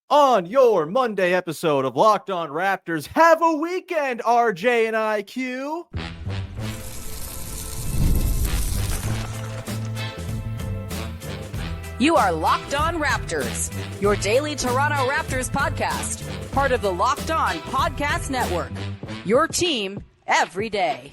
On your Monday episode of Locked On Raptors, have a weekend, RJ and IQ. You are Locked On Raptors, your daily Toronto Raptors podcast, part of the Locked On Podcast Network, your team every day.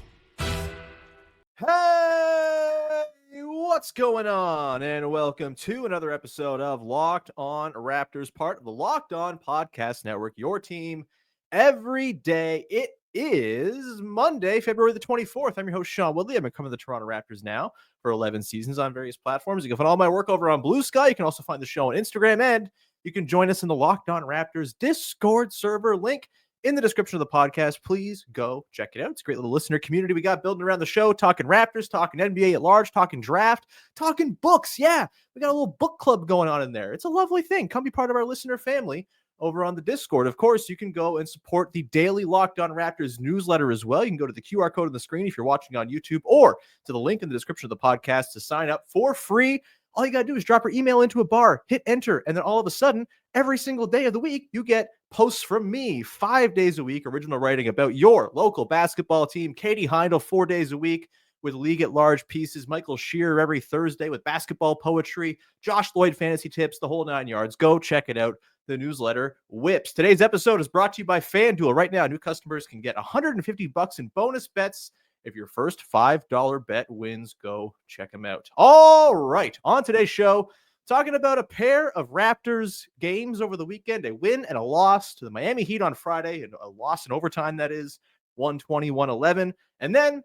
Hey, what's going on? And welcome to another episode of Locked On Raptors, part of the Locked On Podcast Network, your team every day. It is Monday, February the 24th. I'm your host, Sean Woodley. I've been covering the Toronto Raptors now for 11 seasons on various platforms. You can find all my work over on Blue Sky. You can also find the show on Instagram, and you can join us in the Locked On Raptors Discord server. Link in the description of the podcast. Please go check it out. It's a great little listener community we got building around the show, talking Raptors, talking NBA at large, talking draft, talking books. Yeah, we got a little book club going on in there. It's a lovely thing. Come be part of our listener family over on the Discord. Of course, you can go and support the daily Locked On Raptors newsletter as well. You can go to the QR code on the screen if you're watching on YouTube, or to the link in the description of the podcast to sign up for free. All you got to do is drop your email into a bar, hit enter, and then all of a sudden, every single day of the week, you get posts from me 5 days a week, original writing about your local basketball team. Katie Heindel 4 days a week with League at Large pieces. Michael Shearer every Thursday with basketball poetry. Josh Lloyd fantasy tips, the whole 9 yards. Go check it out. The newsletter whips. Today's episode is brought to you by FanDuel. Right now, new customers can get $150 in bonus bets if your first $5 bet wins. Go check them out. All right, on today's show, talking about a pair of Raptors games over the weekend, a win and a loss to the Miami Heat on Friday, and a loss in overtime, that is 120-111. And then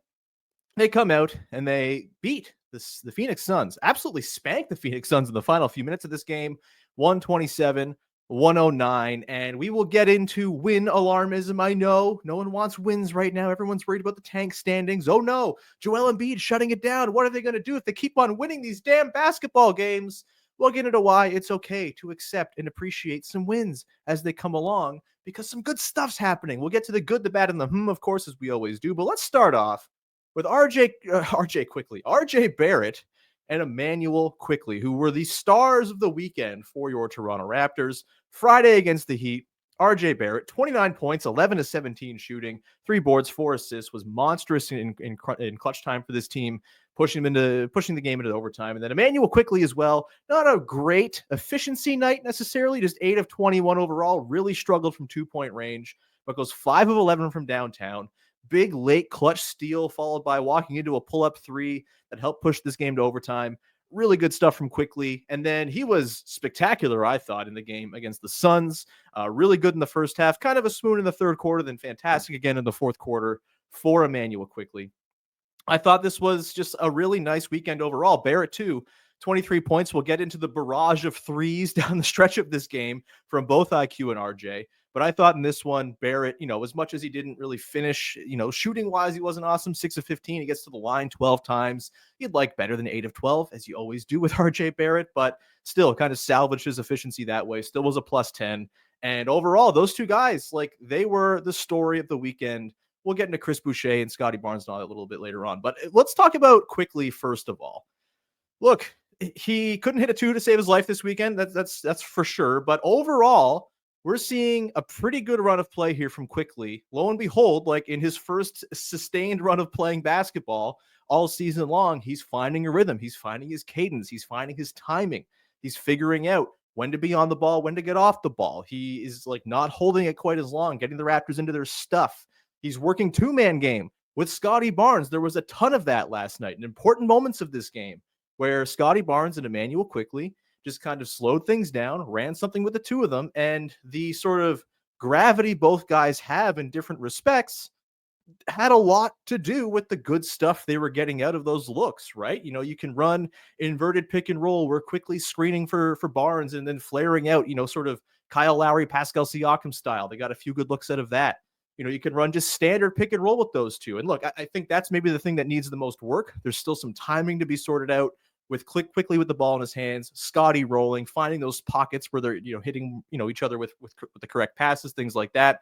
they come out and they beat the Phoenix Suns, absolutely spanked the Phoenix Suns in the final few minutes of this game, 127-109, and we will get into win alarmism. I know no one wants wins right now. Everyone's worried about the tank standings. Oh no, Joel Embiid shutting it down. What are they going to do if they keep on winning these damn basketball games? We'll get into why it's okay to accept and appreciate some wins as they come along, because some good stuff's happening. We'll get to the good, the bad, and the of course, as we always do. But let's start off with RJ Barrett and Immanuel Quickley, who were the stars of the weekend for your Toronto Raptors. Friday against the Heat, RJ Barrett, 29 points, 11-17 shooting, 3 boards, 4 assists, was monstrous in clutch time for this team, pushing the game into overtime. And then Immanuel Quickley as well, not a great efficiency night necessarily, just 8 of 21 overall, really struggled from 2-point range, but goes 5 of 11 from downtown. Big late clutch steal followed by walking into a pull-up 3 that helped push this game to overtime. Really good stuff from Quickley. And then he was spectacular, I thought, in the game against the Suns. Really good in the first half, kind of a swoon in the third quarter, then fantastic again in the fourth quarter for Immanuel Quickley. I thought this was just a really nice weekend overall. Barrett, too, 23 points. We'll get into the barrage of threes down the stretch of this game from both IQ and RJ. But I thought in this one, Barrett, as much as he didn't really finish, shooting-wise, he wasn't awesome. 6 of 15. He gets to the line 12 times. You'd like better than 8 of 12, as you always do with RJ Barrett, but still kind of salvaged his efficiency that way. Still was a plus 10. And overall, those two guys, they were the story of the weekend. We'll get into Chris Boucher and Scottie Barnes and all that a little bit later on. But let's talk about Quickley first of all. Look, he couldn't hit a 2 to save his life this weekend. That's for sure. But overall, we're seeing a pretty good run of play here from Quickley. Lo and behold, in his first sustained run of playing basketball all season long, he's finding a rhythm. He's finding his cadence. He's finding his timing. He's figuring out when to be on the ball, when to get off the ball. He is not holding it quite as long, getting the Raptors into their stuff. He's working 2-man game with Scottie Barnes. There was a ton of that last night in important moments of this game where Scottie Barnes and Immanuel Quickley just kind of slowed things down, ran something with the two of them, and the sort of gravity both guys have in different respects had a lot to do with the good stuff they were getting out of those looks, right? You can run inverted pick and roll where Quickley screening for Barnes and then flaring out, sort of Kyle Lowry, Pascal Siakam style. They got a few good looks out of that. You can run just standard pick and roll with those two. And look, I think that's maybe the thing that needs the most work. There's still some timing to be sorted out with Quickley with the ball in his hands, Scottie rolling, finding those pockets where they're, hitting, each other with the correct passes, things like that.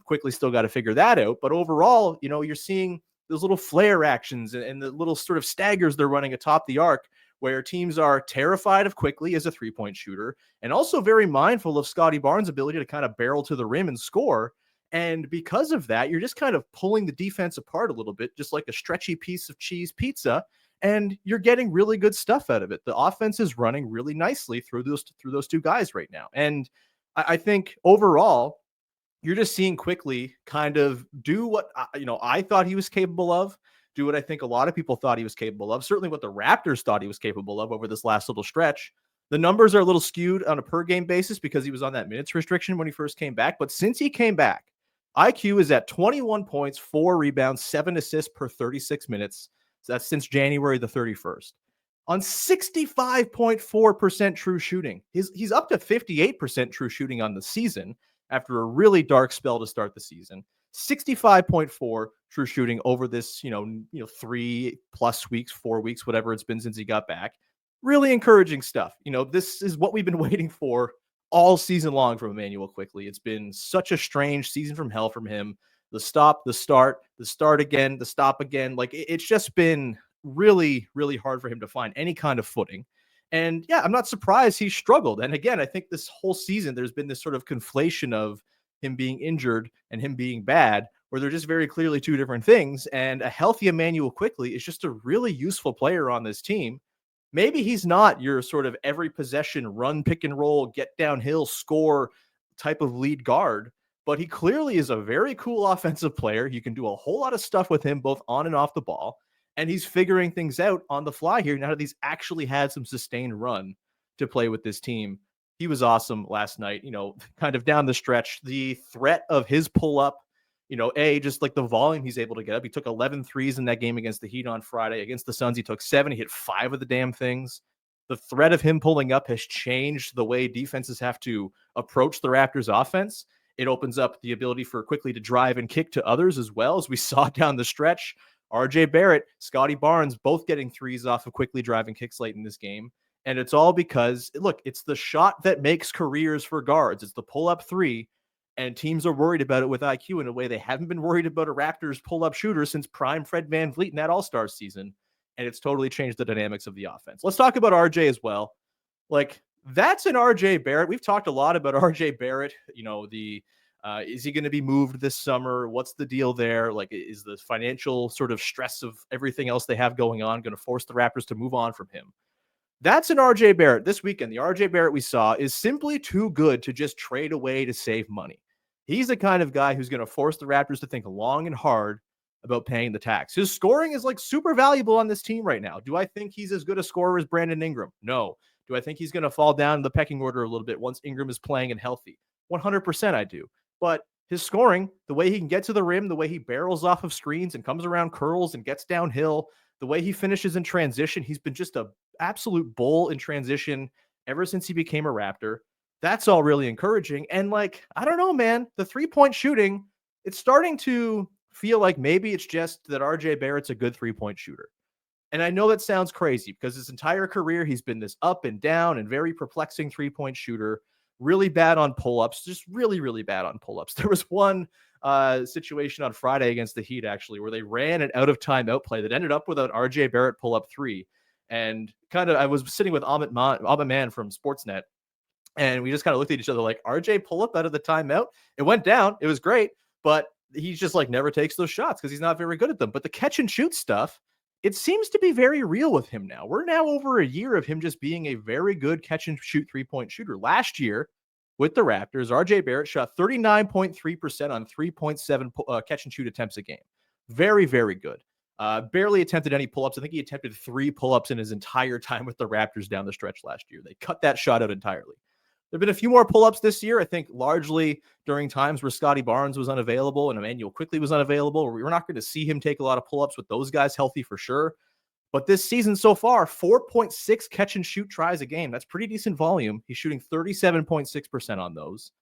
Quickley still got to figure that out. But overall, you're seeing those little flare actions and the little sort of staggers they're running atop the arc where teams are terrified of Quickley as a three-point shooter and also very mindful of Scottie Barnes' ability to kind of barrel to the rim and score. And because of that, you're just kind of pulling the defense apart a little bit, just like a stretchy piece of cheese pizza, and you're getting really good stuff out of it. The offense is running really nicely through those two guys right now. And I think overall, you're just seeing Quickley kind of do what I thought he was capable of, do what I think a lot of people thought he was capable of, certainly what the Raptors thought he was capable of over this last little stretch. The numbers are a little skewed on a per game basis because he was on that minutes restriction when he first came back. But since he came back, IQ is at 21 points, 4 rebounds, 7 assists per 36 minutes. So that's since January the 31st. On 65.4% true shooting. He's up to 58% true shooting on the season after a really dark spell to start the season. 65.4 true shooting over this, 3+ weeks, 4 weeks, whatever it's been since he got back. Really encouraging stuff. This is what we've been waiting for all season long from Immanuel Quickley. It's been such a strange season from hell from him. The stop, the start again, the stop again. Like it's just been really, really hard for him to find any kind of footing. And yeah, I'm not surprised he struggled. And again, I think this whole season, there's been this sort of conflation of him being injured and him being bad, where they're just very clearly two different things. And a healthy Immanuel Quickley is just a really useful player on this team. Maybe he's not your sort of every possession run, pick and roll, get downhill, score type of lead guard, but he clearly is a very cool offensive player. You can do a whole lot of stuff with him, both on and off the ball. And he's figuring things out on the fly here now that he's actually had some sustained run to play with this team. He was awesome last night, kind of down the stretch. The threat of his pull up, just like the volume he's able to get up. He took 11 threes in that game against the Heat on Friday. Against the Suns, he took 7. He hit 5 of the damn things. The threat of him pulling up has changed the way defenses have to approach the Raptors offense. It opens up the ability for Quickley to drive and kick to others as well, as we saw down the stretch. RJ Barrett, Scottie Barnes, both getting threes off of Quickley driving kicks late in this game. And it's all because, look, it's the shot that makes careers for guards. It's the pull-up three, and teams are worried about it with IQ in a way they haven't been worried about a Raptors pull-up shooter since prime Fred VanVleet in that All-Star season. And it's totally changed the dynamics of the offense. Let's talk about RJ as well. Like, that's an RJ Barrett. We've talked a lot about RJ Barrett, is he going to be moved this summer? What's the deal there? Like, is the financial sort of stress of everything else they have going on going to force the Raptors to move on from him? That's an RJ Barrett this weekend. The RJ Barrett we saw is simply too good to just trade away to save money. He's the kind of guy who's going to force the Raptors to think long and hard about paying the tax. His scoring is like super valuable on this team right now. Do I think he's as good a scorer as Brandon Ingram? No. Do I think he's going to fall down the pecking order a little bit once Ingram is playing and healthy? 100% I do. But his scoring, the way he can get to the rim, the way he barrels off of screens and comes around curls and gets downhill, the way he finishes in transition, he's been just an absolute bull in transition ever since he became a Raptor. That's all really encouraging. And like, I don't know, man, the 3-point shooting, it's starting to feel like maybe it's just that RJ Barrett's a good 3-point shooter. And I know that sounds crazy because his entire career, he's been this up and down and very perplexing 3-point shooter. Really bad on pull-ups, just really, really bad on pull-ups. There was one situation on Friday against the Heat, actually, where they ran an out-of-timeout play that ended up with an RJ Barrett pull-up 3. And I was sitting with Ahmed Man from Sportsnet, and we just kind of looked at each other like, RJ pull-up out of the timeout? It went down. It was great, but he's just like never takes those shots because he's not very good at them. But the catch-and-shoot stuff, it seems to be very real with him now. We're now over a year of him just being a very good catch-and-shoot 3-point shooter. Last year, with the Raptors, RJ Barrett shot 39.3% on 3.7 catch-and-shoot attempts a game. Very, very good. Barely attempted any pull-ups. I think he attempted 3 pull-ups in his entire time with the Raptors down the stretch last year. They cut that shot out entirely. There have been a few more pull-ups this year, I think largely during times where Scottie Barnes was unavailable and Immanuel Quickley was unavailable. We're not going to see him take a lot of pull-ups with those guys healthy for sure. But this season so far, 4.6 catch-and-shoot tries a game. That's pretty decent volume. He's shooting 37.6% on those.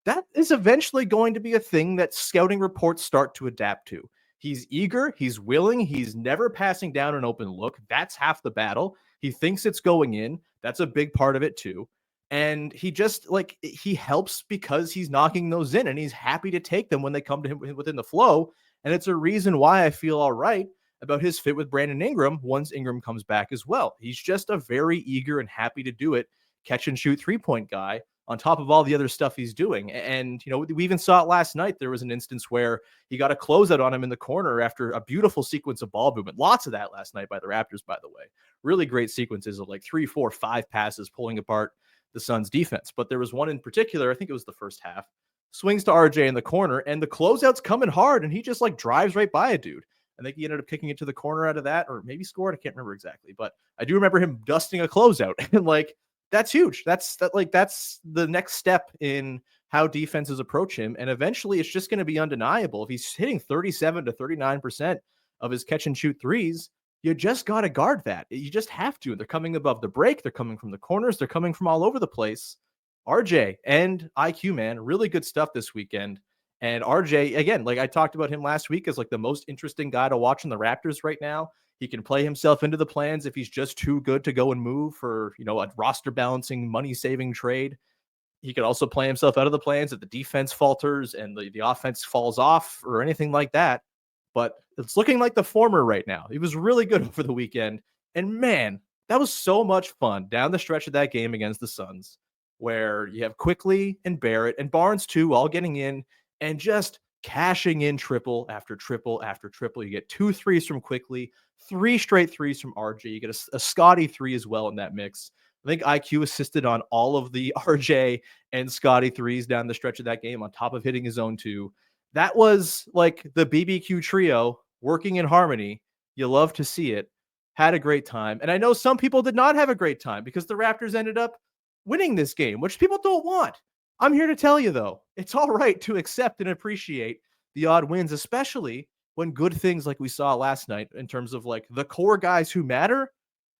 That is eventually going to be a thing that scouting reports start to adapt to. He's eager. He's willing. He's never passing down an open look. That's half the battle. He thinks it's going in. That's a big part of it too. And he just he helps because he's knocking those in and he's happy to take them when they come to him within the flow. And it's a reason why I feel all right about his fit with Brandon Ingram once Ingram comes back as well. He's just a very eager and happy to do it, catch and shoot 3-point guy on top of all the other stuff he's doing. And, we even saw it last night. There was an instance where he got a closeout on him in the corner after a beautiful sequence of ball movement. Lots of that last night by the Raptors, by the way. Really great sequences of like 3, 4, 5 passes pulling apart the Suns defense. But there was one in particular, I think it was the first half, swings to RJ in the corner, and the closeout's coming hard, and he just like drives right by a dude. I think he ended up kicking it to the corner out of that, or maybe scored. I can't remember exactly, but I do remember him dusting a closeout. And like, that's huge. That's the next step in how defenses approach him. And eventually it's just going to be undeniable. If he's hitting 37 to 39% of his catch and shoot threes, you just got to guard that. You just have to. They're coming above the break. They're coming from the corners. They're coming from all over the place. RJ and IQ, man, really good stuff this weekend. And RJ, again, like I talked about him last week, as like the most interesting guy to watch in the Raptors right now. He can play himself into the plans if he's just too good to go and move for, a roster balancing, money saving trade. He could also play himself out of the plans if the defense falters and the offense falls off or anything like that. But it's looking like the former right now. He was really good over the weekend. And man, that was so much fun down the stretch of that game against the Suns, where you have Quickley and Barrett and Barnes too, all getting in and just cashing in triple after triple after triple. You get 2 threes from Quickley, 3 straight threes from RJ. You get a Scottie 3 as well in that mix. I think IQ assisted on all of the RJ and Scottie 3s down the stretch of that game, on top of hitting his own 2. That was like the BBQ trio working in harmony. You love to see it. Had a great time. And I know some people did not have a great time because the Raptors ended up winning this game, which people don't want. I'm here to tell you, though, it's all right to accept and appreciate the odd wins, especially when good things like we saw last night in terms of like the core guys who matter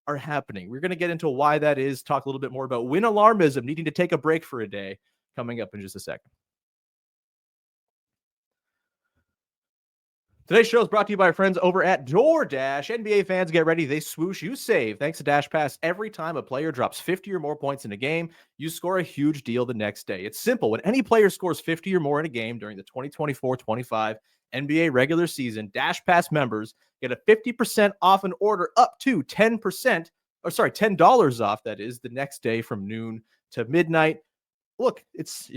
are happening. We're going to get into why that is, talk a little bit more about win alarmism, needing to take a break for a day, coming up in just a second. Today's show is brought to you by our friends over at DoorDash. NBA fans, get ready. They swoosh, you save. Thanks to Dash Pass, every time a player drops 50 or more points in a game, you score a huge deal the next day. It's simple. When any player scores 50 or more in a game during the 2024-25 NBA regular season, Dash Pass members get a 50% off an order up to $10 off, that is, the next day from noon to midnight. Look, it's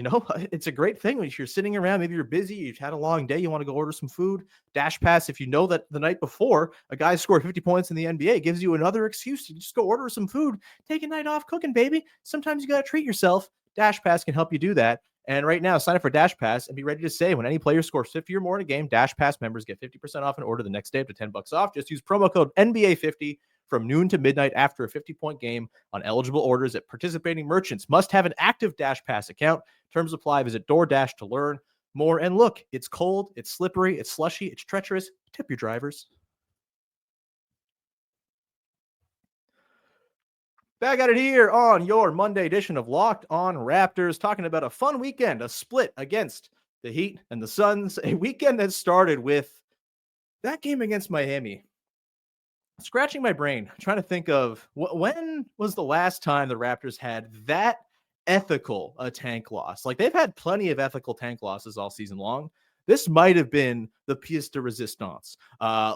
a great thing when you're sitting around, maybe you're busy, you've had a long day, you want to go order some food. Dash Pass, if you know that the night before a guy scored 50 points in the NBA, gives you another excuse to just go order some food. Take a night off cooking, baby. Sometimes you got to treat yourself. Dash Pass can help you do that. And right now, sign up for Dash Pass and be ready to save. When any player scores 50 or more in a game, Dash Pass members get 50% off an order the next day, up to $10 off. Just use promo code NBA50 from noon to midnight after a 50-point game on eligible orders at participating merchants. Must have an active Dash Pass account. Terms apply. Visit DoorDash to learn more. And look, it's cold, it's slippery, it's slushy, it's treacherous. Tip your drivers. Back at it here on your Monday edition of Locked On Raptors, talking about a fun weekend, a split against the Heat and the Suns, a weekend that started with that game against Miami. Scratching my brain, trying to think of when was the last time the Raptors had that ethical a tank loss. Like, they've had plenty of ethical tank losses all season long. This might have been the pièce de résistance,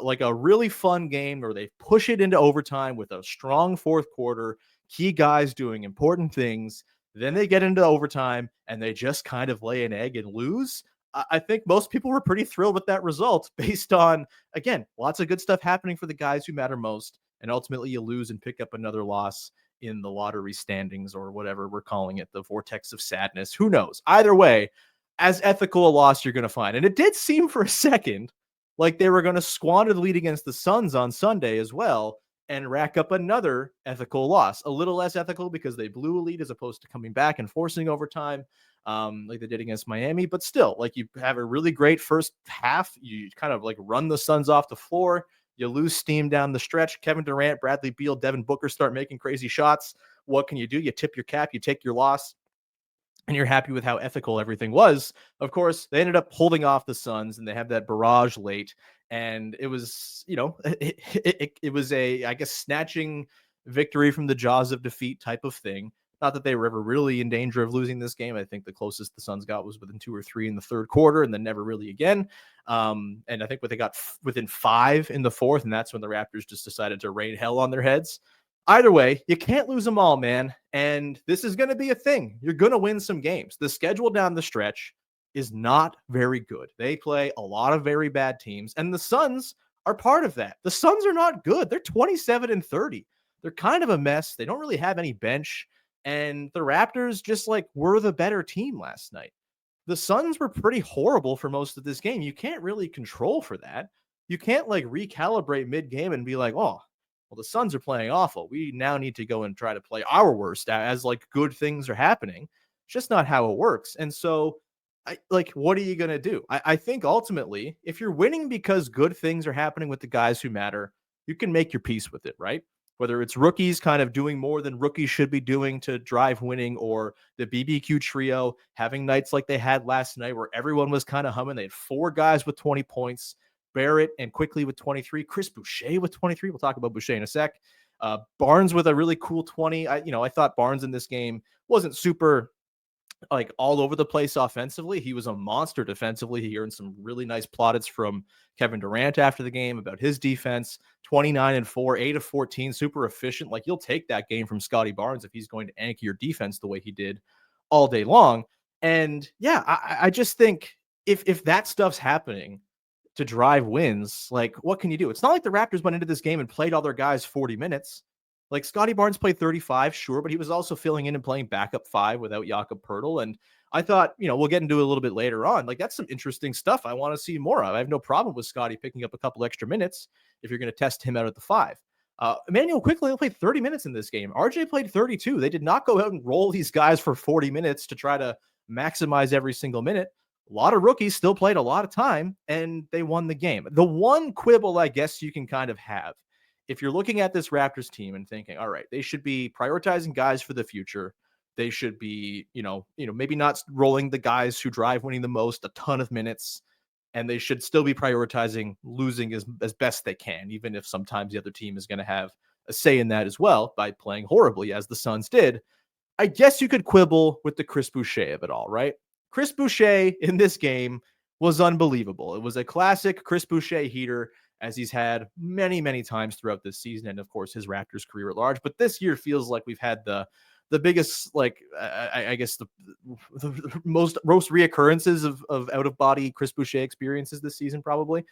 like a really fun game where they push it into overtime with a strong fourth quarter, key guys doing important things. Then they get into overtime and they just kind of lay an egg and lose. I think most people were pretty thrilled with that result based on, again, lots of good stuff happening for the guys who matter most. And ultimately you lose and pick up another loss in the lottery standings, or whatever we're calling it, the vortex of sadness. Who knows? Either way, as ethical a loss you're going to find. And it did seem for a second like they were going to squander the lead against the Suns on Sunday as well and rack up another ethical loss. A little less ethical because they blew a lead as opposed to coming back and forcing overtime, like they did against Miami. But still, like, you have a really great first half. You kind of like run the Suns off the floor. You lose steam down the stretch. Kevin Durant, Bradley Beal, Devin Booker start making crazy shots. What can you do? You tip your cap, you take your loss, and you're happy with how ethical everything was. Of course, they ended up holding off the Suns, and they have that barrage late. And it was, it was a, I guess, snatching victory from the jaws of defeat type of thing. Not that they were ever really in danger of losing this game. I think the closest the Suns got was within 2 or 3 in the third quarter, and then never really again. And I think they got within 5 in the fourth, and that's when the Raptors just decided to rain hell on their heads. Either way, you can't lose them all, man. And this is going to be a thing. You're going to win some games. The schedule down the stretch is not very good. They play a lot of very bad teams, and the Suns are part of that. The Suns are not good. They're 27-30. They're kind of a mess. They don't really have any bench, and the Raptors just were the better team last night. The Suns were pretty horrible for most of this game. You can't really control for that. You can't recalibrate mid-game and be like, oh, well, the Suns are playing awful. We now need to go and try to play our worst as good things are happening. It's just not how it works. And so what are you going to do? I think ultimately, if you're winning because good things are happening with the guys who matter, you can make your peace with it, right? Whether it's rookies kind of doing more than rookies should be doing to drive winning, or the BBQ trio having nights like they had last night where everyone was kind of humming. They had 4 guys with 20 points, Barrett and Quickley with 23, Chris Boucher with 23. We'll talk about Boucher in a sec. Barnes with a really cool 20. I thought Barnes in this game wasn't super all over the place offensively. He was a monster defensively. He earned some really nice plaudits from Kevin Durant after the game about his defense. 29-4, 8 of 14, super efficient. You'll take that game from Scottie Barnes if he's going to anchor your defense the way he did all day long. And yeah, I just think if that stuff's happening to drive wins, what can you do? It's not like the Raptors went into this game and played all their guys 40 minutes. Scottie Barnes played 35, sure, but he was also filling in and playing backup 5 without Jakob Poeltl. And I thought, we'll get into it a little bit later on. That's some interesting stuff I want to see more of. I have no problem with Scottie picking up a couple extra minutes if you're going to test him out at the 5. Immanuel Quickley played 30 minutes in this game. RJ played 32. They did not go out and roll these guys for 40 minutes to try to maximize every single minute. A lot of rookies still played a lot of time, and they won the game. The one quibble I guess you can kind of have, if you're looking at this Raptors team and thinking, all right, they should be prioritizing guys for the future. They should be, maybe not rolling the guys who drive winning the most a ton of minutes, and they should still be prioritizing losing as best they can, even if sometimes the other team is going to have a say in that as well by playing horribly as the Suns did. I guess you could quibble with the Chris Boucher of it all, right? Chris Boucher in this game was unbelievable. It was a classic Chris Boucher heater, as he's had many, many times throughout this season, and of course his Raptors career at large. But this year feels like we've had the biggest, I guess the most reoccurrences of out of body Chris Boucher experiences this season. Probably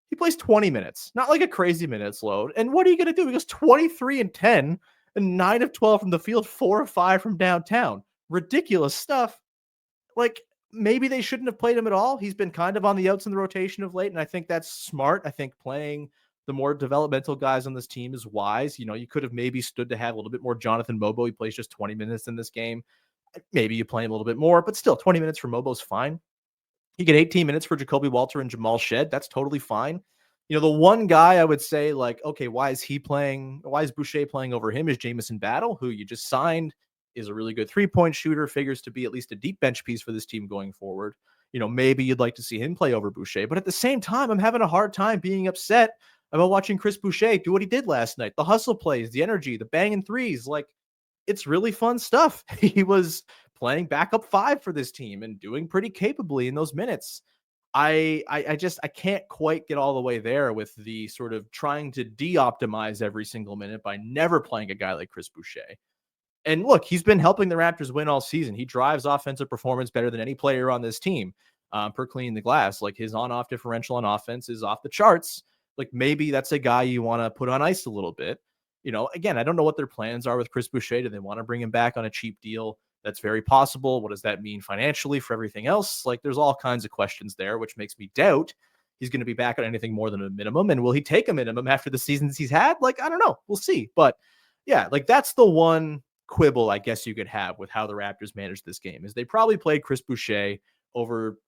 he plays 20 minutes, not like a crazy minutes load. And what are you going to do? He goes 23 and 10, and 9 of 12 from the field, 4 of 5 from downtown. Ridiculous stuff. Maybe they shouldn't have played him at all. He's been kind of on the outs in the rotation of late, and I think that's smart. I think playing the more developmental guys on this team is wise. You could have maybe stood to have a little bit more Jonathan Mobo. He plays just 20 minutes in this game. Maybe you play him a little bit more, but still 20 minutes for Mobo's fine. You get 18 minutes for Jakob Poeltl and Jamal Shed. That's totally fine. The one guy I would say okay, why is Boucher playing over him is Jamison Battle, who you just signed, is a really good 3-point shooter, figures to be at least a deep bench piece for this team going forward. Maybe you'd like to see him play over Boucher, but at the same time, I'm having a hard time being upset about watching Chris Boucher do what he did last night. The hustle plays, the energy, the banging threes, it's really fun stuff. He was playing backup 5 for this team and doing pretty capably in those minutes. I can't quite get all the way there with the sort of trying to de-optimize every single minute by never playing a guy like Chris Boucher. And look, he's been helping the Raptors win all season. He drives offensive performance better than any player on this team per cleaning the glass. His on-off differential on offense is off the charts. Maybe that's a guy you want to put on ice a little bit. Again, I don't know what their plans are with Chris Boucher. Do they want to bring him back on a cheap deal? That's very possible. What does that mean financially for everything else? There's all kinds of questions there, which makes me doubt he's going to be back on anything more than a minimum. And will he take a minimum after the seasons he's had? I don't know. We'll see. But yeah, that's the one quibble I guess you could have with how the Raptors managed this game, is they probably played Chris Boucher over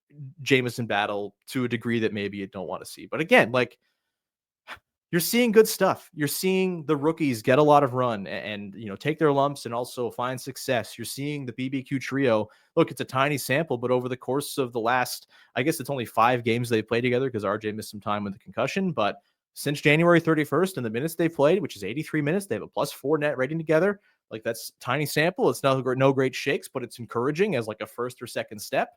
Jamison Battle to a degree that maybe you don't want to see. But again, you're seeing good stuff. You're seeing the rookies get a lot of run and take their lumps and also find success. You're seeing the BBQ trio. Look, it's a tiny sample, but over the course of the last, I guess it's only 5 games they played together because RJ missed some time with the concussion, but since January 31st and the minutes they played, which is 83 minutes, they have a +4 net rating together. Like, that's tiny sample. It's no great shakes, but it's encouraging as like a first or second step.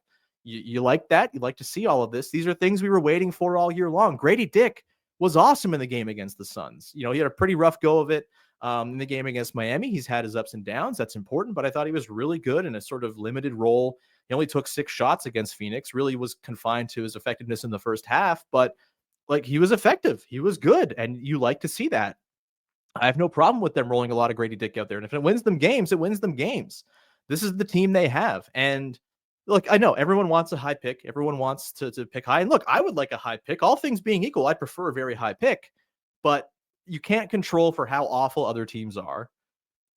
You like that. You like to see all of this. These are things we were waiting for all year long. Grady Dick was awesome in the game against the Suns. He had a pretty rough go of it in the game against Miami. He's had his ups and downs. That's important, but I thought he was really good in a sort of limited role. He only took 6 shots against Phoenix, really was confined to his effectiveness in the first half, but like, he was effective. He was good, and you like to see that. I have no problem with them rolling a lot of Grady Dick out there. And if it wins them games, it wins them games. This is the team they have. And look, I know everyone wants a high pick. Everyone wants to pick high. And look, I would like a high pick. All things being equal, I'd prefer a very high pick. But you can't control for how awful other teams are.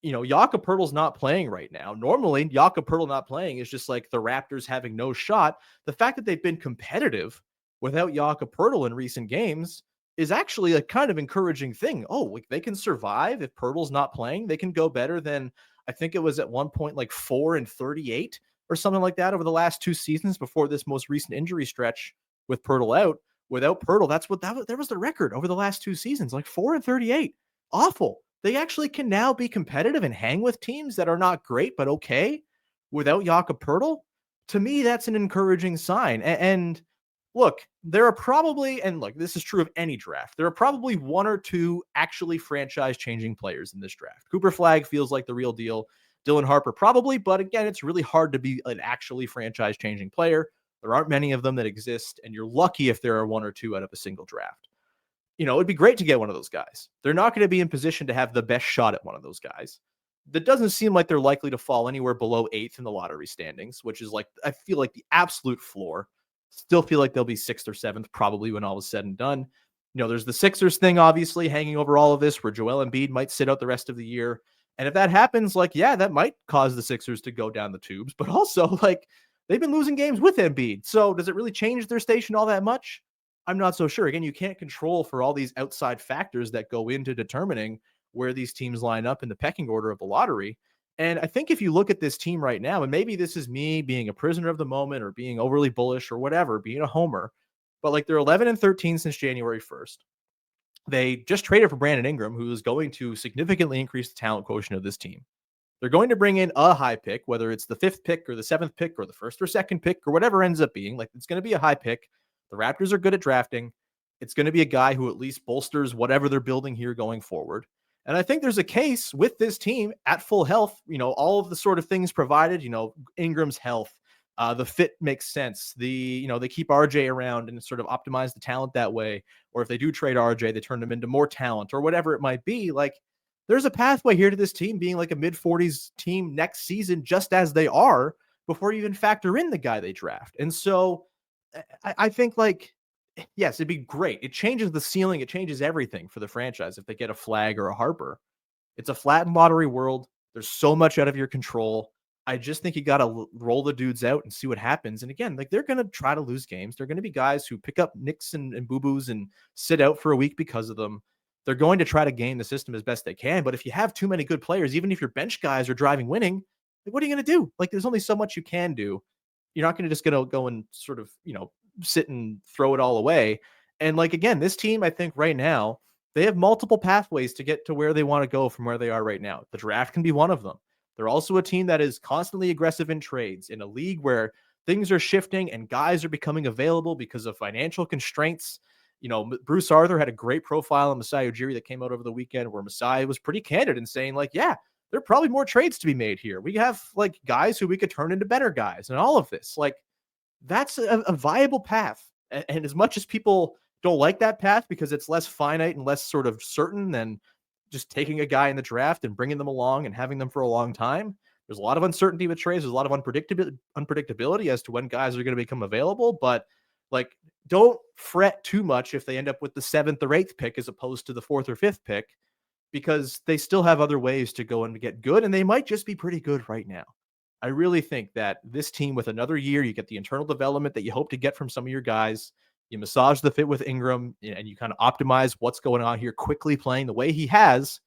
Jakob Poeltl's not playing right now. Normally, Jakob Poeltl not playing is just like the Raptors having no shot. The fact that they've been competitive without Jakob Poeltl in recent games is actually a kind of encouraging thing. Oh, like, they can survive if Poeltl's not playing. They can go better than, I think it was at one point like 4-38 or something like that over the last 2 seasons before this most recent injury stretch with Poeltl out. Without Poeltl, that was the record over the last 2 seasons, like 4-38. Awful. They actually can now be competitive and hang with teams that are not great, but okay without Jakob Poeltl. To me, that's an encouraging sign. And look, there are probably, and look, this is true of any draft, there are probably 1 or 2 actually franchise-changing players in this draft. Cooper Flagg feels like the real deal. Dylan Harper probably, but again, it's really hard to be an actually franchise-changing player. There aren't many of them that exist, and you're lucky if there are 1 or 2 out of a single draft. It'd be great to get one of those guys. They're not going to be in position to have the best shot at one of those guys. That doesn't seem like they're likely to fall anywhere below 8th in the lottery standings, which is like, I feel like the absolute floor. Still feel like they'll be 6th or 7th probably when all is said and done. There's the Sixers thing obviously hanging over all of this, where Joel Embiid might sit out the rest of the year. And if that happens, like, yeah, that might cause the Sixers to go down the tubes, but also, like, they've been losing games with Embiid. So does it really change their station all that much? I'm not so sure. Again, you can't control for all these outside factors that go into determining where these teams line up in the pecking order of the lottery. And I think if you look at this team right now, and maybe this is me being a prisoner of the moment or being overly bullish or whatever, being a homer, but like, they're 11-13 since January 1st. They just traded for Brandon Ingram, who is going to significantly increase the talent quotient of this team. They're going to bring in a high pick, whether it's the 5th pick or the 7th pick or the 1st or 2nd pick or whatever ends up being. Like, it's going to be a high pick. The Raptors are good at drafting. It's going to be a guy who at least bolsters whatever they're building here going forward. And I think there's a case with this team at full health, all of the sort of things provided, Ingram's health, the fit makes sense. They keep RJ around and sort of optimize the talent that way. Or if they do trade RJ, they turn him into more talent or whatever it might be. Like, there's a pathway here to this team being like a mid-40s team next season, just as they are, before you even factor in the guy they draft. And so I think, like, yes, it'd be great. It changes the ceiling. It changes everything for the franchise if they get a Flagg or a Harper. It's a flattened lottery world. There's so much out of your control. I just think you got to roll the dudes out and see what happens. And again, like, they're going to try to lose games. They're going to be guys who pick up nicks and boo-boos and sit out for a week because of them. They're going to try to game the system as best they can. But if you have too many good players, even if your bench guys are driving winning, like, what are you going to do? Like, there's only so much you can do. You're not going to just go and sort of, sit and throw it all away. And like, again, this team, I think right now, they have multiple pathways to get to where they want to go from where they are right now. The draft can be one of them. They're also a team that is constantly aggressive in trades in a league where things are shifting and guys are becoming available because of financial constraints. Bruce Arthur had a great profile on Masai Ujiri that came out over the weekend, where Masai was pretty candid in saying, like, yeah, there are probably more trades to be made here. We have like guys who we could turn into better guys and all of this. Like, that's a viable path. And as much as people don't like that path because it's less finite and less sort of certain than just taking a guy in the draft and bringing them along and having them for a long time, there's a lot of uncertainty with trades. There's a lot of unpredictability as to when guys are going to become available. But like, don't fret too much if they end up with the 7th or 8th pick as opposed to the 4th or 5th pick, because they still have other ways to go and get good, and they might just be pretty good right now. I really think that this team, with another year, you get the internal development that you hope to get from some of your guys. You massage the fit with Ingram, and you kind of optimize what's going on here, quickly playing the way he has.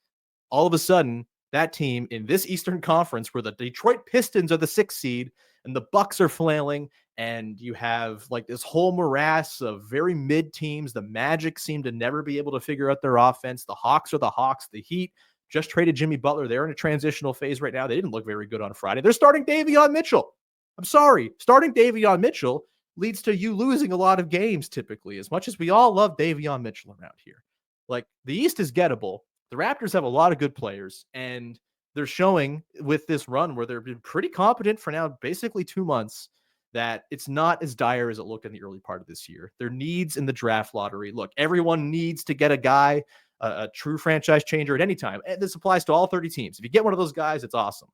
All of a sudden, that team in this Eastern Conference, where the Detroit Pistons are the 6th seed and the Bucks are flailing, and you have like this whole morass of very mid teams. The Magic seem to never be able to figure out their offense. The Hawks are the Hawks. The Heat Just traded Jimmy Butler. They're in a transitional phase right now. They didn't look very good on Friday. They're starting Davion Mitchell. I'm sorry. Starting Davion Mitchell leads to you losing a lot of games typically, as much as we all love Davion Mitchell around here. Like, the East is gettable. The Raptors have a lot of good players, and they're showing with this run where they've been pretty competent for now basically 2 months that it's not as dire as it looked in the early part of this year. Their needs in the draft lottery. Look, everyone needs to get a guy, a true franchise changer at any time. And this applies to all 30 teams. If you get one of those guys, it's awesome.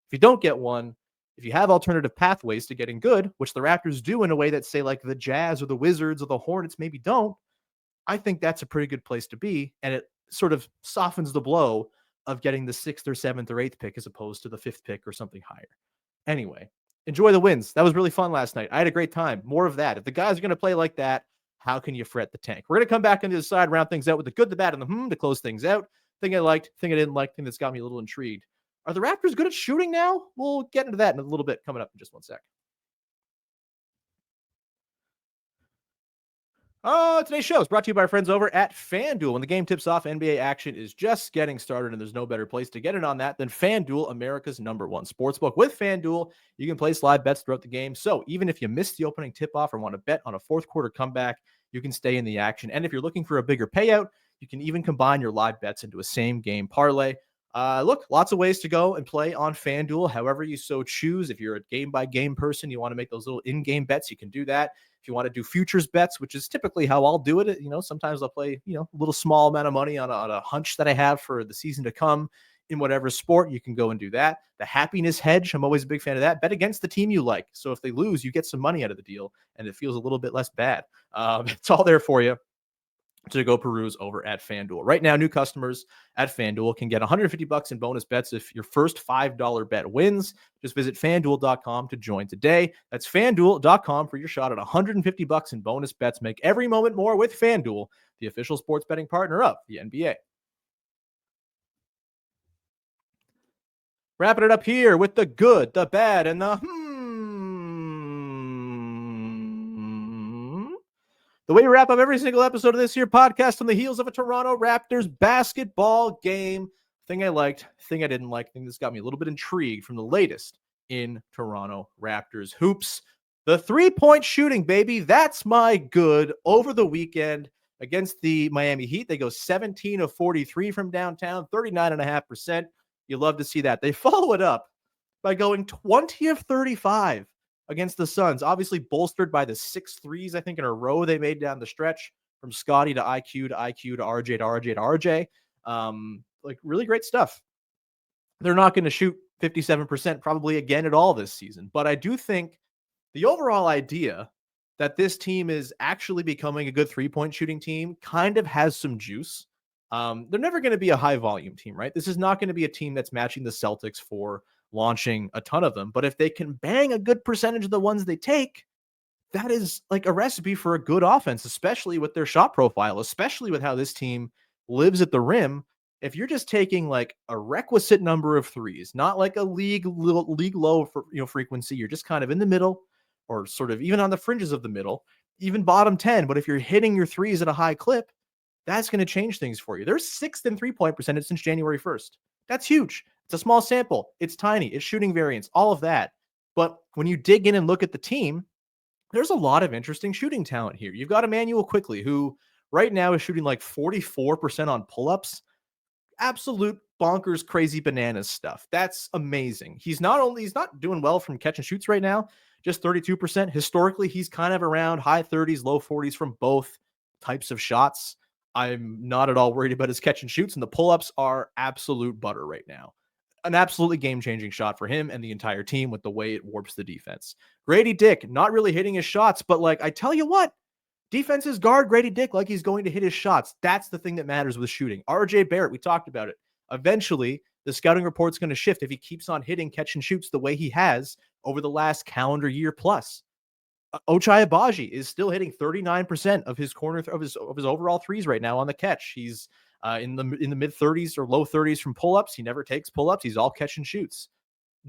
If you don't get one, if you have alternative pathways to getting good, which the Raptors do in a way that, say, like the Jazz or the Wizards or the Hornets maybe don't, I think that's a pretty good place to be. And it sort of softens the blow of getting the 6th or 7th or 8th pick as opposed to the 5th pick or something higher. Anyway, enjoy the wins. That was really fun last night. I had a great time. More of that. If the guys are going to play like that, how can you fret the tank? We're going to come back on the other side, round things out with the good, the bad, and the to close things out. Thing I liked, thing I didn't like, thing that's got me a little intrigued. Are the Raptors good at shooting now? We'll get into that in a little bit coming up in just 1 sec. Today's show is brought to you by our friends over at FanDuel. When the game tips off, NBA action is just getting started, and there's no better place to get in on that than FanDuel, America's #1 sportsbook. With FanDuel, you can place live bets throughout the game. So even if you missed the opening tip-off or want to bet on a fourth quarter comeback, you can stay in the action. And if you're looking for a bigger payout, you can even combine your live bets into a same-game parlay. Look, lots of ways to go and play on FanDuel, however you so choose. If you're a game-by-game person, you want to make those little in-game bets, you can do that. If you want to do futures bets, which is typically how I'll do it, sometimes I'll play, a little small amount of money on a hunch that I have for the season to come in whatever sport. You can go and do that. The happiness hedge, I'm always a big fan of that. Bet against the team you like. So if they lose, you get some money out of the deal, and it feels a little bit less bad. It's all there for you to go peruse over at FanDuel. Right now, new customers at FanDuel can get $150 in bonus bets if your first $5 bet wins. Just visit FanDuel.com to join today. That's FanDuel.com for your shot at $150 in bonus bets. Make every moment more with FanDuel, the official sports betting partner of the NBA. Wrapping it up here with the good, the bad, and the the way we wrap up every single episode of this here podcast on the heels of a Toronto Raptors basketball game. Thing I liked, thing I didn't like, thing that's got me a little bit intrigued from the latest in Toronto Raptors hoops. The 3-point shooting, baby. That's my good. Over the weekend against the Miami Heat, they go 17 of 43 from downtown, 39.5%. You love to see that. They follow it up by going 20 of 35 against the Suns, obviously bolstered by the 6 threes, I think, in a row they made down the stretch from Scottie to IQ to IQ to RJ to RJ to RJ. Like, really great stuff. They're not going to shoot 57% probably again at all this season, but I do think the overall idea that this team is actually becoming a good 3-point shooting team kind of has some juice. They're never going to be a high volume team, right? This is not going to be a team that's matching the Celtics for launching a ton of them. But if they can bang a good percentage of the ones they take, that is like a recipe for a good offense, especially with their shot profile, especially with how this team lives at the rim. If you're just taking like a requisite number of threes, not like a league low for, frequency, you're just kind of in the middle or sort of even on the fringes of the middle, even bottom 10. But if you're hitting your threes at a high clip, that's going to change things for you. They're 6th in 3-point percentage since January 1st. That's huge. It's a small sample. It's tiny. It's shooting variance, all of that. But when you dig in and look at the team, there's a lot of interesting shooting talent here. You've got Immanuel Quickley, who right now is shooting like 44% on pull-ups. Absolute bonkers, crazy bananas stuff. That's amazing. He's not doing well from catch and shoots right now, just 32%. Historically, he's kind of around high 30s, low 40s from both types of shots. I'm not at all worried about his catch and shoots, and the pull-ups are absolute butter right now. An absolutely game-changing shot for him and the entire team with the way it warps the defense. Grady Dick, not really hitting his shots, but like, I tell you what, defenses guard Grady Dick like he's going to hit his shots. That's the thing that matters with shooting. RJ Barrett, we talked about it. Eventually, the scouting report's going to shift if he keeps on hitting catch and shoots the way he has over the last calendar year plus. Ochai Agbaji is still hitting 39% of his of his overall threes right now on the catch. He's in the mid 30s or low 30s from pull-ups. He never takes pull-ups. He's all catch and shoots.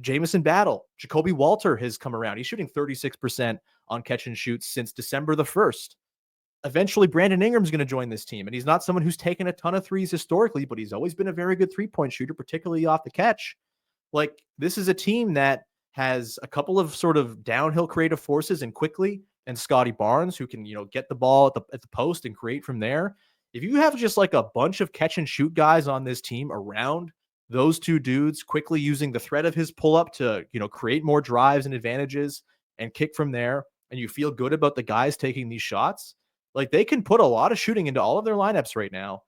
Jamison Battle, Jacoby Walter has come around. He's shooting 36% on catch and shoots since December the 1st. eventually Brandon Ingram's going to join this team. And he's not someone who's taken a ton of threes historically, but he's always been a very good 3-point shooter, particularly off the catch. Like, this is a team that has a couple of sort of downhill creative forces in Quickley and Scottie Barnes, who can, get the ball at the post and create from there. If you have just like a bunch of catch and shoot guys on this team around those two dudes, Quickley using the threat of his pull up to, create more drives and advantages and kick from there, and you feel good about the guys taking these shots, like, they can put a lot of shooting into all of their lineups right now.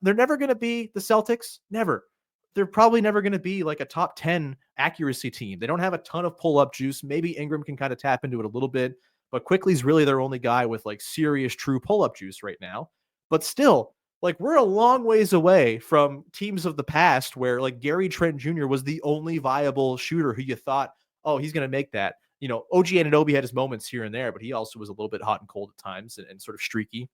They're never going to be the Celtics. Never. They're probably never going to be like a top 10 accuracy team. They don't have a ton of pull-up juice. Maybe Ingram can kind of tap into it a little bit, but Quickley's really their only guy with like serious true pull-up juice right now. But still, like, we're a long ways away from teams of the past where like Gary Trent Jr. was the only viable shooter who you thought, oh, he's going to make that. OG Anunoby had his moments here and there, but he also was a little bit hot and cold at times and sort of streaky.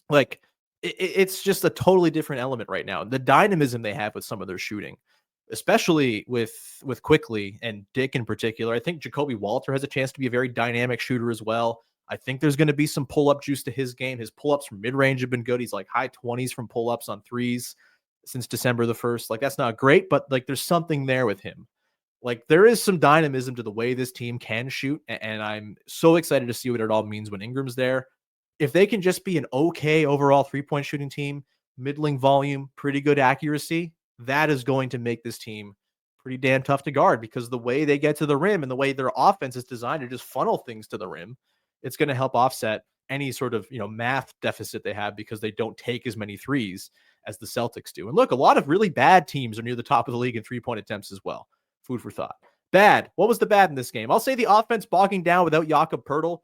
Like, it's just a totally different element right now. The dynamism they have with some of their shooting, especially with Quickley and Dick in particular. I think Jakob Poeltl has a chance to be a very dynamic shooter as well. I think there's going to be some pull-up juice to his game. His pull-ups from mid-range have been good. He's like high 20s from pull-ups on threes since December the 1st. Like, that's not great, but like, there's something there with him. Like, there is some dynamism to the way this team can shoot, and I'm so excited to see what it all means when Ingram's there. If they can just be an okay overall 3-point shooting team, middling volume, pretty good accuracy, that is going to make this team pretty damn tough to guard, because the way they get to the rim and the way their offense is designed to just funnel things to the rim, it's going to help offset any sort of, math deficit they have because they don't take as many threes as the Celtics do. And look, a lot of really bad teams are near the top of the league in 3-point attempts as well. Food for thought. Bad. What was the bad in this game? I'll say the offense bogging down without Jakob Poeltl.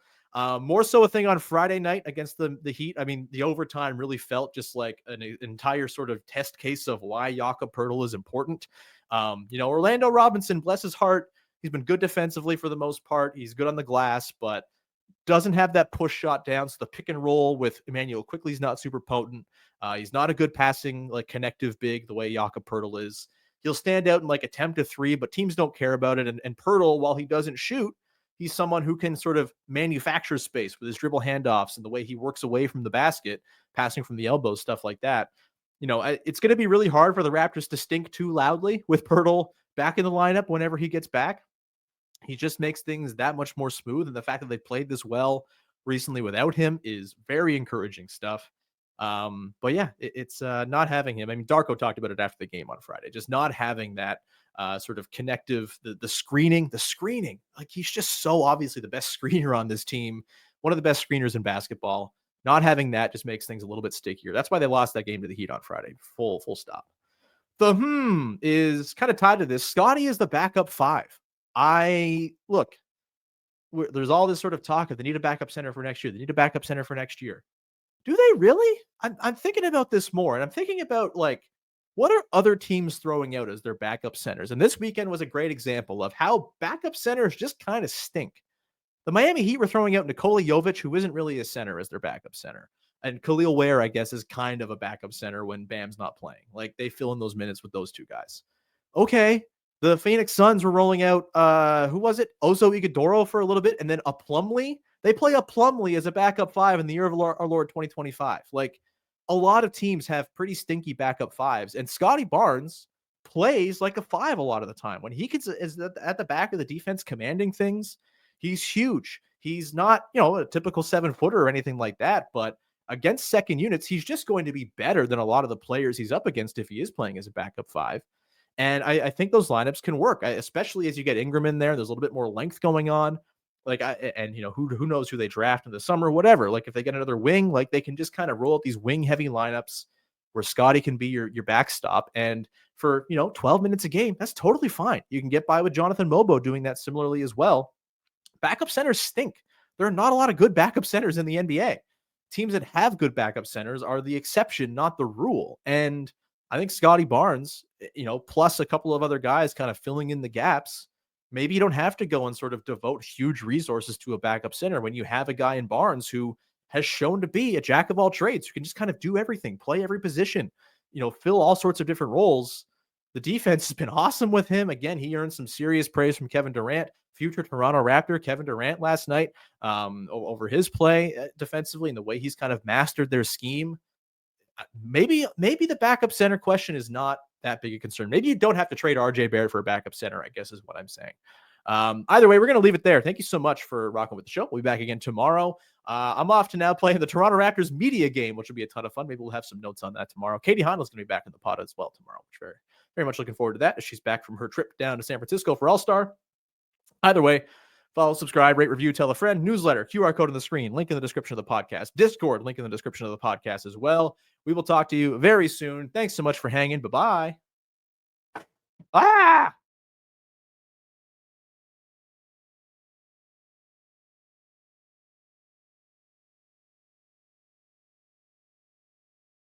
More so a thing on Friday night against the Heat. I mean, the overtime really felt just like an entire sort of test case of why Jakob Poeltl is important. Orlando Robinson, bless his heart, he's been good defensively for the most part. He's good on the glass, but doesn't have that push shot down. So the pick and roll with Immanuel Quickley is not super potent. He's not a good passing, like, connective big the way Jakob Poeltl is. He'll stand out and like attempt a three, but teams don't care about it. And Poeltl, while he doesn't shoot, he's someone who can sort of manufacture space with his dribble handoffs and the way he works away from the basket, passing from the elbows, stuff like that. It's going to be really hard for the Raptors to stink too loudly with Poeltl back in the lineup whenever he gets back. He just makes things that much more smooth. And the fact that they played this well recently without him is very encouraging stuff. But yeah, it's not having him. I mean, Darko talked about it after the game on Friday, just not having that sort of connective, the screening, like, he's just so obviously the best screener on this team, one of the best screeners in basketball. Not having that just makes things a little bit stickier. That's why they lost that game to the Heat on Friday. Full stop. The is kind of tied to this. Scottie is the backup 5. There's all this sort of talk of they need a backup center for next year. They need a backup center for next year. Do they really? I'm thinking about this more, and I'm thinking about, like, what are other teams throwing out as their backup centers? And this weekend was a great example of how backup centers just kind of stink. The Miami Heat were throwing out Nikola Jovic, who isn't really a center, as their backup center. And Khalil Ware, I guess, is kind of a backup center when Bam's not playing. Like, they fill in those minutes with those two guys. Okay. The Phoenix Suns were rolling out, who was it? Oso Ighodaro for a little bit, and then a Plumlee. They play a Plumlee as a backup 5 in the year of our Lord 2025. Like, a lot of teams have pretty stinky backup 5s, and Scottie Barnes plays like a 5 a lot of the time. When he is at the back of the defense commanding things, he's huge. He's not, a typical 7-footer or anything like that, but against second units, he's just going to be better than a lot of the players he's up against if he is playing as a backup 5. And I think those lineups can work, especially as you get Ingram in there. There's a little bit more length going on. Like, who knows who they draft in the summer, whatever. Like, if they get another wing, like, they can just kind of roll out these wing heavy lineups where Scottie can be your backstop. And for, 12 minutes a game, that's totally fine. You can get by with Jonathan Mobo doing that similarly as well. Backup centers stink. There are not a lot of good backup centers in the NBA. Teams that have good backup centers are the exception, not the rule. And I think Scottie Barnes, plus a couple of other guys kind of filling in the gaps, maybe you don't have to go and sort of devote huge resources to a backup center when you have a guy in Barnes who has shown to be a jack of all trades, who can just kind of do everything, play every position, fill all sorts of different roles. The defense has been awesome with him. Again, he earned some serious praise from Kevin Durant, future Toronto Raptor Kevin Durant last night, over his play defensively and the way he's kind of mastered their scheme. Maybe the backup center question is not that big a concern. Maybe you don't have to trade RJ Barrett for a backup center, I guess is what I'm saying. Either way, we're going to leave it there. Thank you so much for rocking with the show. We'll be back again tomorrow. I'm off to now playing the Toronto Raptors media game, which will be a ton of fun. Maybe we'll have some notes on that tomorrow. Katie Hondel's going to be back in the pod as well tomorrow, which very, very much looking forward to that as she's back from her trip down to San Francisco for All-Star. Either way, follow, subscribe, rate, review, tell a friend, newsletter, QR code on the screen, link in the description of the podcast, Discord, link in the description of the podcast as well. We will talk to you very soon. Thanks so much for hanging. Bye-bye.